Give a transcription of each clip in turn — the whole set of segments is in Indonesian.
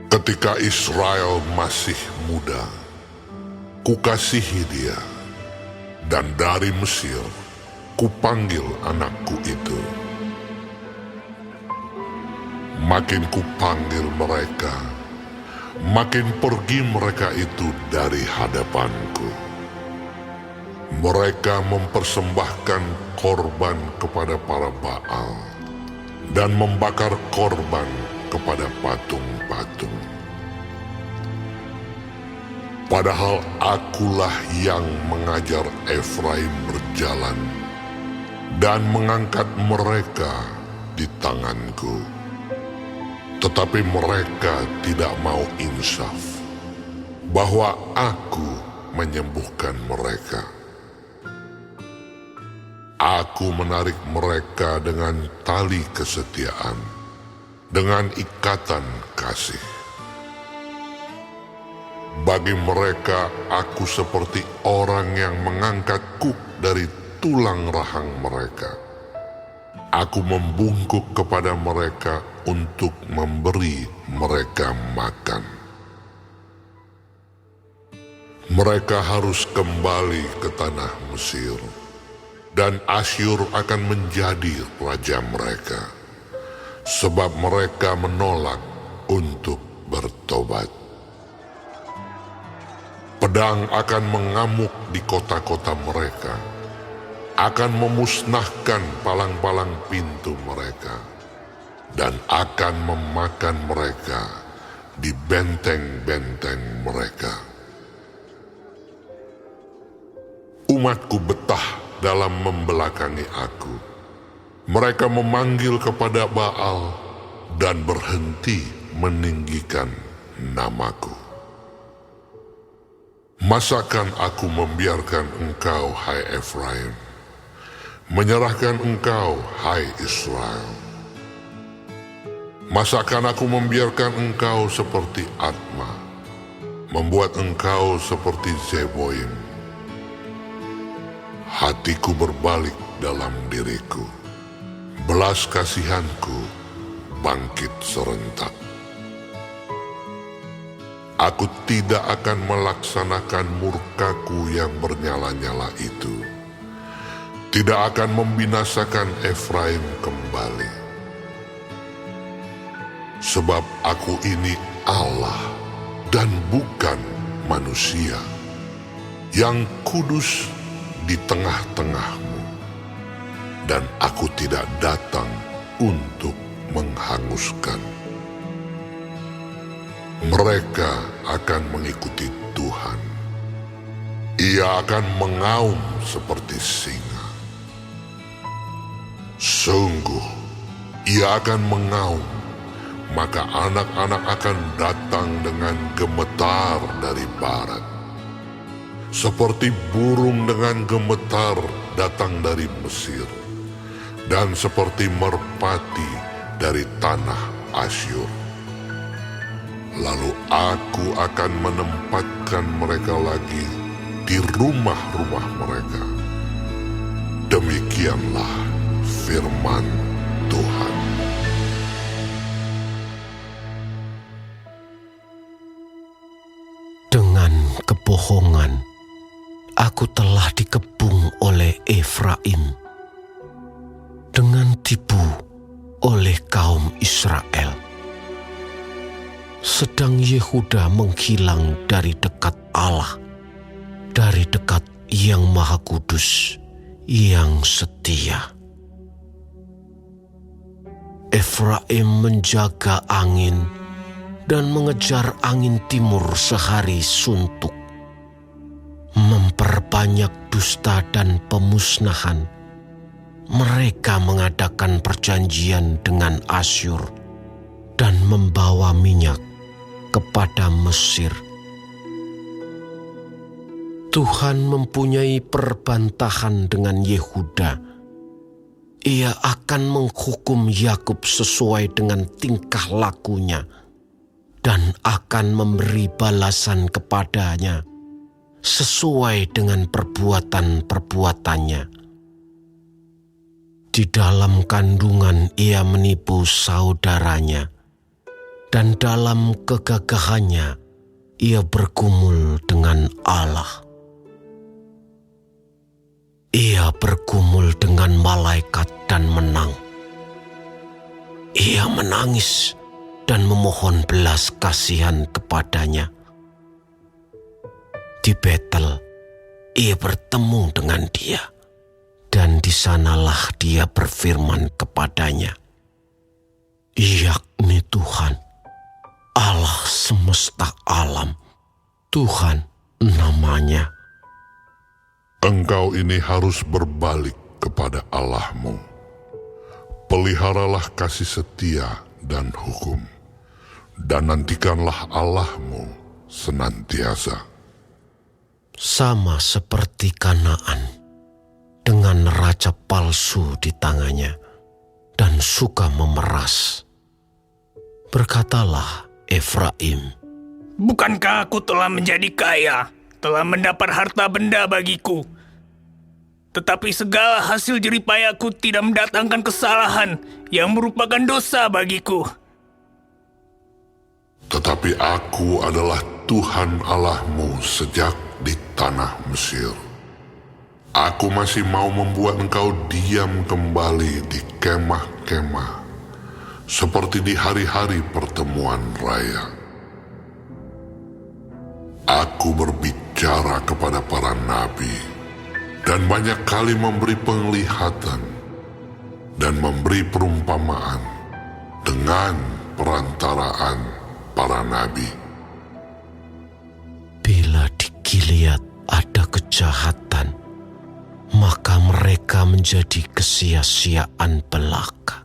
Ketika Israel masih muda, kukasihi dia, dan dari Mesir kupanggil anakku itu. Makin kupanggil mereka, makin pergi mereka itu dari hadapanku. Mereka mempersembahkan korban kepada para Baal dan membakar korban kepada patung-patung. Padahal akulah yang mengajar Efraim berjalan dan mengangkat mereka di tanganku. Tetapi mereka tidak mau insaf bahwa aku menyembuhkan mereka. Aku menarik mereka dengan tali kesetiaan, dengan ikatan kasih. Bagi mereka, aku seperti orang yang mengangkat kuk dari tulang rahang mereka. Aku membungkuk kepada mereka untuk memberi mereka makan. Mereka harus kembali ke tanah Mesir, dan Asyur akan menjadi raja mereka, sebab mereka menolak untuk bertobat. Pedang akan mengamuk di kota-kota mereka, akan memusnahkan palang-palang pintu mereka, dan akan memakan mereka di benteng-benteng mereka. Umatku betah dalam membelakangi aku. Mereka memanggil kepada Baal dan berhenti meninggikan namaku. Masakan aku membiarkan engkau, hai Efraim, menyerahkan engkau, hai Israel? Masakan aku membiarkan engkau seperti Adma, membuat engkau seperti Zeboim? Hatiku berbalik dalam diriku, belas kasihanku bangkit serentak. Aku tidak akan melaksanakan murkaku yang bernyala-nyala itu, tidak akan membinasakan Efraim kembali. Sebab aku ini Allah dan bukan manusia, yang kudus di tengah-tengahmu, dan aku tidak datang untuk menghanguskan. Mereka akan mengikuti Tuhan. Ia akan mengaum seperti singa. Sungguh, ia akan mengaum, maka anak-anak akan datang dengan gemetar dari barat. Seperti burung dengan gemetar datang dari Mesir, dan seperti merpati dari tanah Asyur. Lalu aku akan menempatkan mereka lagi di rumah-rumah mereka. Demikianlah firman Tuhan. Dengan kebohongan, aku telah dikepung oleh Efraim, dengan tipu oleh kaum Israel. Sedang Yehuda menghilang dari dekat Allah, dari dekat Yang Maha Kudus, yang setia. Efraim menjaga angin dan mengejar angin timur sehari suntuk, memperbanyak dusta dan pemusnahan. Mereka mengadakan perjanjian dengan Asyur dan membawa minyak kepada Mesir. Tuhan mempunyai perbantahan dengan Yehuda. Ia akan menghukum Yakub sesuai dengan tingkah lakunya dan akan memberi balasan kepadanya sesuai dengan perbuatan-perbuatannya. Di dalam kandungan ia menipu saudaranya, dan dalam kegagahannya ia bergumul dengan Allah. Ia bergumul dengan malaikat dan menang. Ia menangis dan memohon belas kasihan kepadanya. Di Betel, ia bertemu dengan dia, dan di sanalah dia berfirman kepadanya, yakni Tuhan, Allah semesta alam, Tuhan namanya. Engkau ini harus berbalik kepada Allahmu. Peliharalah kasih setia dan hukum, dan nantikanlah Allahmu senantiasa. Sama seperti Kanaan, dengan raja palsu di tangannya, dan suka memeras. Berkatalah Efraim, Bukankah aku telah menjadi kaya, telah mendapat harta benda bagiku? Tetapi segala hasil jeripayaku tidak mendatangkan kesalahan yang merupakan dosa bagiku. Tetapi aku adalah Tuhan Allahmu sejak di tanah Mesir. Aku masih mau membuat engkau diam kembali di kemah-kemah, seperti di hari-hari pertemuan raya. Aku berbicara kepada para nabi, dan banyak kali memberi penglihatan, dan memberi perumpamaan dengan perantaraan para nabi. bila di Gilead ada kejahatan, maka mereka menjadi kesia-siaan belaka.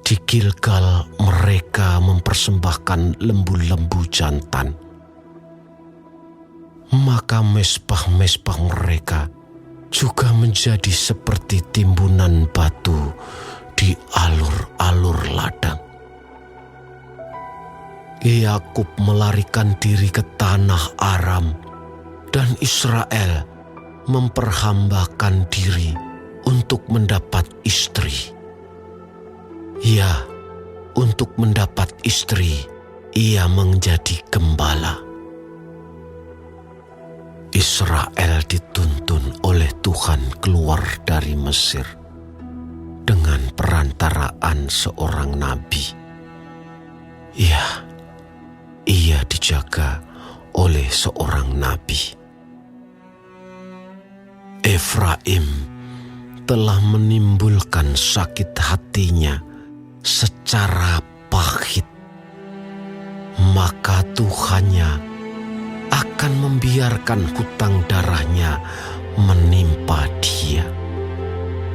Di Gilgal mereka mempersembahkan lembu-lembu jantan, maka mesbah-mesbah mereka juga menjadi seperti timbunan batu di alur-alur ladang. Yakub melarikan diri ke tanah Aram, dan Israel memperhambakan diri untuk mendapat istri. Ya, untuk mendapat istri, ia menjadi gembala. Israel dituntun oleh Tuhan keluar dari Mesir dengan perantaraan seorang nabi. Ya, ia dijaga oleh seorang nabi. Efraim telah menimbulkan sakit hatinya secara pahit, maka Tuhannya akan membiarkan hutang darahnya menimpa dia,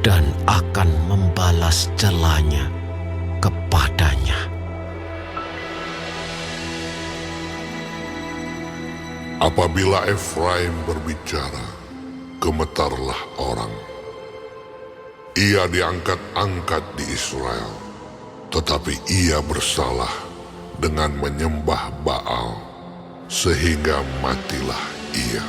dan akan membalas celanya kepadanya. Apabila Efraim berbicara, gemetarlah orang. Ia diangkat-angkat di Israel, tetapi ia bersalah dengan menyembah Baal, sehingga matilah ia.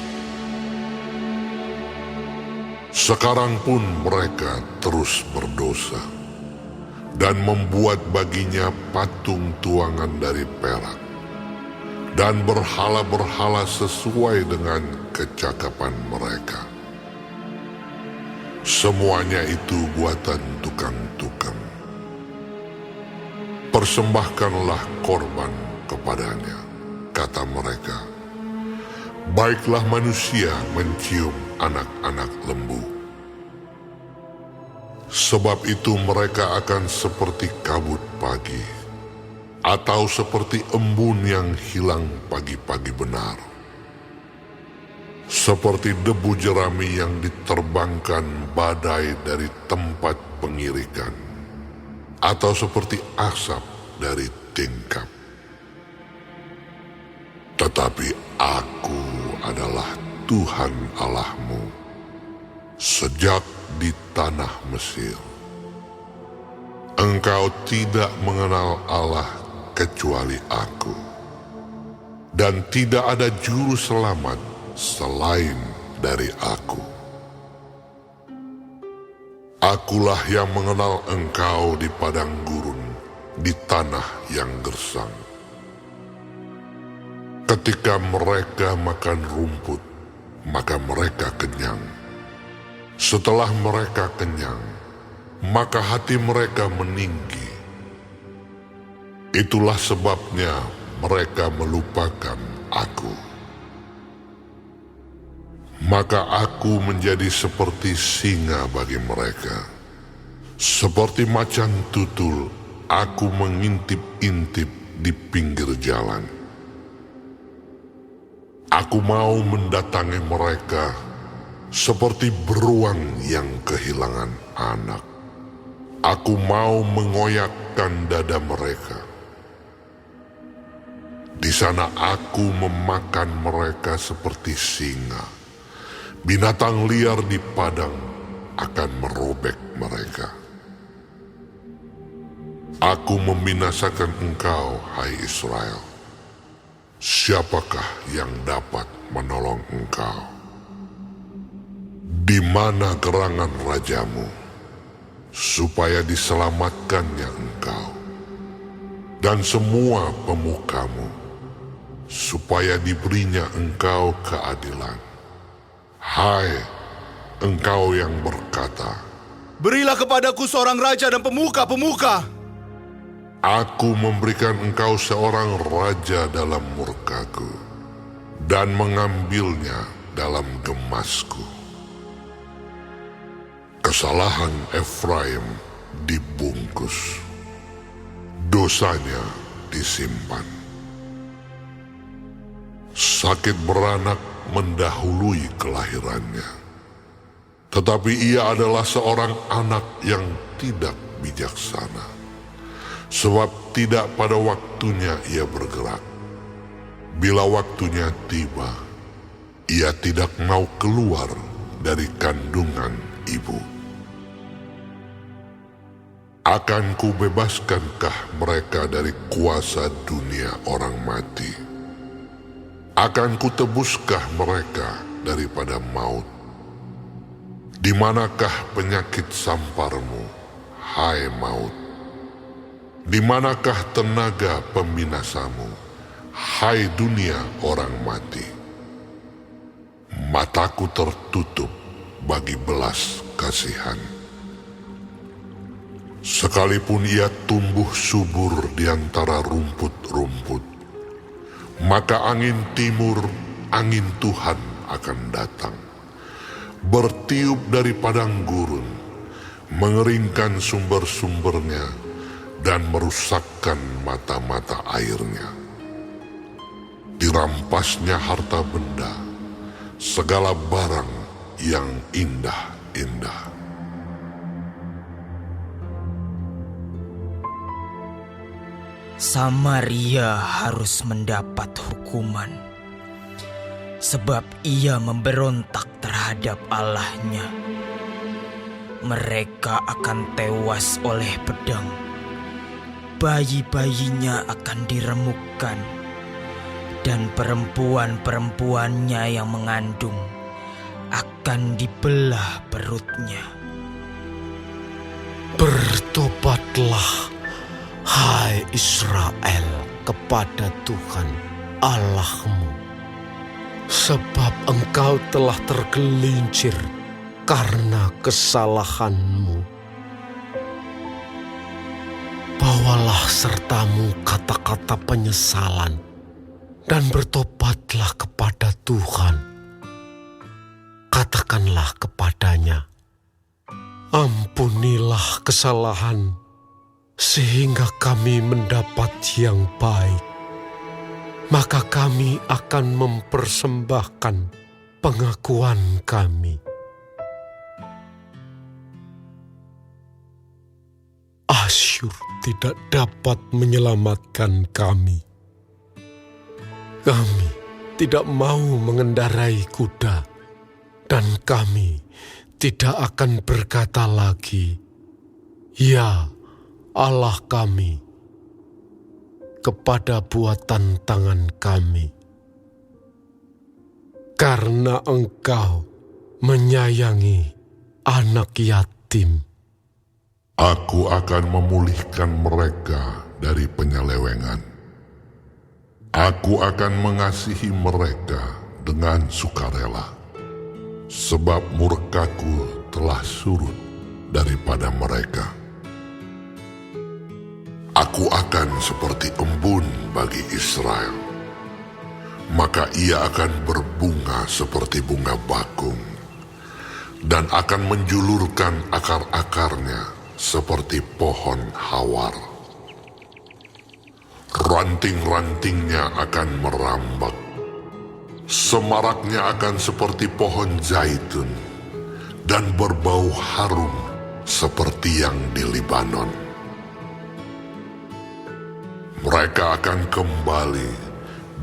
Sekarang pun mereka terus berdosa, dan membuat baginya patung tuangan dari perak, dan berhala-berhala sesuai dengan kecakapan mereka. Semuanya itu buatan tukang-tukang. Persembahkanlah korban kepadanya, kata mereka. Baiklah manusia mencium anak-anak lembu. Sebab itu mereka akan seperti kabut pagi, atau seperti embun yang hilang pagi-pagi benar. Seperti debu jerami yang diterbangkan badai dari tempat pengirikan, atau seperti asap dari tingkap. Tetapi aku adalah Tuhan Allahmu sejak di tanah Mesir. Engkau tidak mengenal Allah kecuali aku, dan tidak ada juru selamat selain dari aku. Akulah yang mengenal engkau di padang gurun, di tanah yang gersang. Ketika mereka makan rumput, maka mereka kenyang. Setelah mereka kenyang, maka hati mereka meninggi. Itulah sebabnya mereka melupakan aku. Maka aku menjadi seperti singa bagi mereka. Seperti macan tutul, aku mengintip-intip di pinggir jalan. Aku mau mendatangi mereka seperti beruang yang kehilangan anak. Aku mau mengoyakkan dada mereka. Di sana aku memakan mereka seperti singa. Binatang liar di padang akan merobek mereka. Aku membinasakan engkau, hai Israel. Siapakah yang dapat menolong engkau? Di mana gerangan rajamu, supaya diselamatkannya engkau, dan semua pemukamu, supaya diberinya engkau keadilan? Hai, engkau yang berkata, berilah kepadaku seorang raja dan pemuka-pemuka. aku memberikan engkau seorang raja dalam murkaku, dan mengambilnya dalam gemasku. Kesalahan Efraim dibungkus, dosanya disimpan. Sakit beranak mendahului kelahirannya, tetapi ia adalah seorang anak yang tidak bijaksana. Sebab tidak pada waktunya ia bergerak. Bila waktunya tiba, ia tidak mau keluar dari kandungan ibu. Akan kubebaskankah mereka dari kuasa dunia orang mati? Akan kutebuskah mereka daripada maut? Di manakah penyakit samparmu, hai maut? Di manakah tenaga pembinasamu, hai dunia orang mati? Mataku tertutup bagi belas kasihan. Sekalipun ia tumbuh subur di antara rumput-rumput, maka angin timur, angin Tuhan akan datang, bertiup dari padang gurun, mengeringkan sumber-sumbernya, dan merusakkan mata-mata airnya. Dirampasnya harta benda, segala barang yang indah-indah. Samaria harus mendapat hukuman, sebab ia memberontak terhadap Allahnya. Mereka akan tewas oleh pedang. Bayi-bayinya akan diremukkan, dan perempuan-perempuannya yang mengandung akan dibelah perutnya. Bertobatlah, hai Israel, kepada Tuhan Allahmu, sebab engkau telah tergelincir karena kesalahanmu. Bawalah sertamu kata-kata penyesalan, dan bertobatlah kepada Tuhan. Katakanlah kepadanya, ampunilah kesalahan, sehingga kami mendapat yang baik. Maka kami akan mempersembahkan pengakuan kami. Asyur tidak dapat menyelamatkan kami. Kami tidak mau mengendarai kuda, dan kami tidak akan berkata lagi, "Ya Allah kami," kepada buatan tangan kami. Karena Engkau menyayangi anak yatim. Aku akan memulihkan mereka Aku akan mengasihi mereka dengan sukarela, sebab murkaku telah surut daripada mereka. Aku akan seperti embun bagi Israel, maka ia akan berbunga seperti bunga bakung, dan akan menjulurkan akar-akarnya seperti pohon hawar. Ranting-rantingnya akan merambak, semaraknya akan seperti pohon zaitun, dan berbau harum seperti yang di Libanon. Mereka akan kembali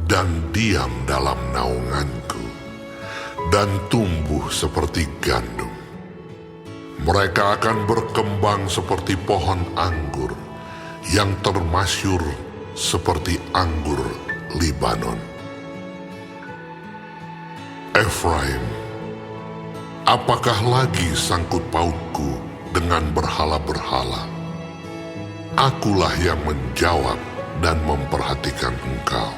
dan diam dalam naunganku, dan tumbuh seperti gandum. Mereka akan berkembang seperti pohon anggur, yang termasyur seperti anggur Libanon. Efraim, apakah lagi sangkut pautku dengan berhala-berhala? Akulah yang menjawab dan memperhatikan engkau.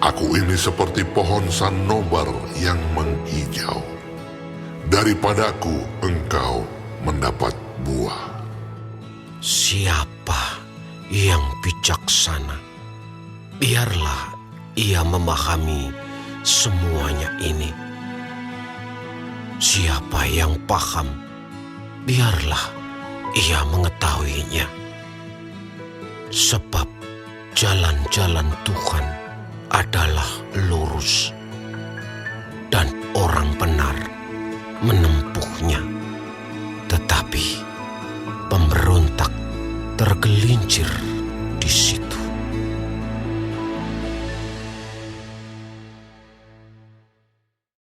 Aku ini seperti pohon sanobar yang menghijau. Daripadaku engkau mendapat buah. Siapa yang bijaksana? Biarlah ia memahami semuanya ini. Siapa yang paham? Biarlah ia mengetahuinya. Sebab jalan-jalan Tuhan adalah lurus, dan orang benar menempuhnya. Tetapi pemberontak tergelincir